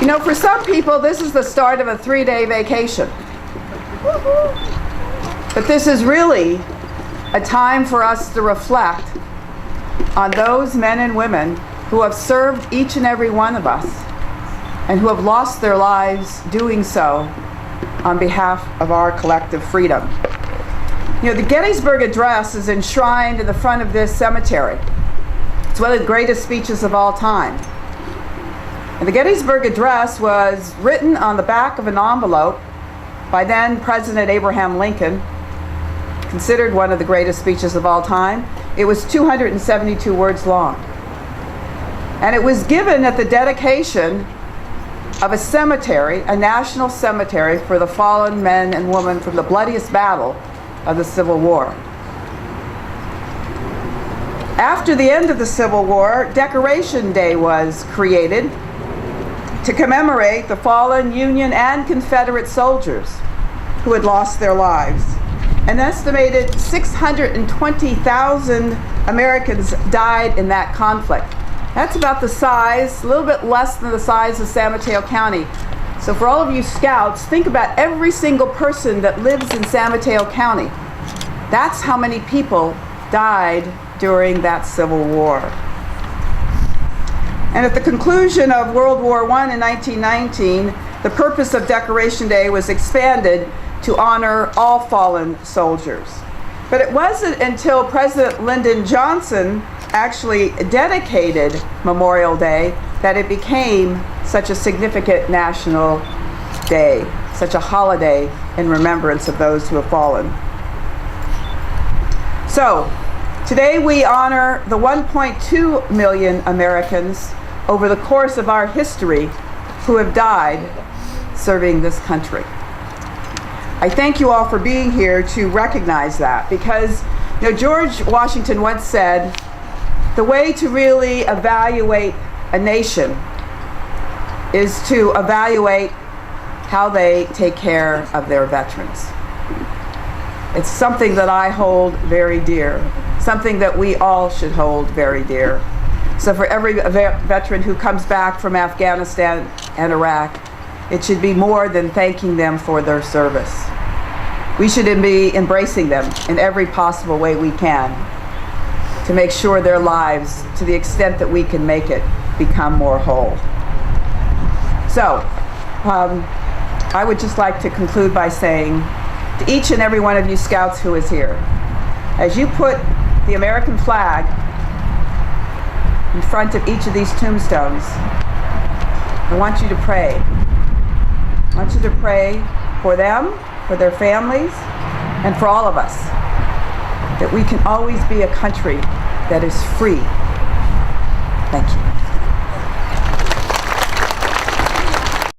You know, for some people, this is the start of a 3-day vacation. But this is really a time for us to reflect on those men and women who have served each and every one of us and who have lost their lives doing so on behalf of our collective freedom. You know, the Gettysburg Address is enshrined in the front of this cemetery. It's one of the greatest speeches of all time. And the Gettysburg Address was written on the back of an envelope by then President Abraham Lincoln, considered one of the greatest speeches of all time. It was 272 words long. And it was given at the dedication of a cemetery, a national cemetery for the fallen men and women from the bloodiest battle of the Civil War. After the end of the Civil War, Decoration Day was created to commemorate the fallen Union and Confederate soldiers who had lost their lives. An estimated 620,000 Americans died in that conflict. That's about the size, a little bit less than the size of San Mateo County. So for all of you scouts, think about every single person that lives in San Mateo County. That's how many people died during that Civil War. And at the conclusion of World War I in 1919, the purpose of Decoration Day was expanded to honor all fallen soldiers. But it wasn't until President Lyndon Johnson actually dedicated Memorial Day that it became such a significant national day, such a holiday in remembrance of those who have fallen. So, today we honor the 1.2 million Americans over the course of our history who have died serving this country. I thank you all for being here to recognize that, because you know, George Washington once said, the way to really evaluate a nation is to evaluate how they take care of their veterans. It's something that I hold very dear, something that we all should hold very dear. So for every veteran who comes back from Afghanistan and Iraq, it should be more than thanking them for their service. We should be embracing them in every possible way we can to make sure their lives, to the extent that we can make it, become more whole. So, I would just like to conclude by saying to each and every one of you scouts who is here, as you put the American flag in front of each of these tombstones, I want you to pray. I want you to pray for them, for their families, and for all of us, that we can always be a country that is free. Thank you.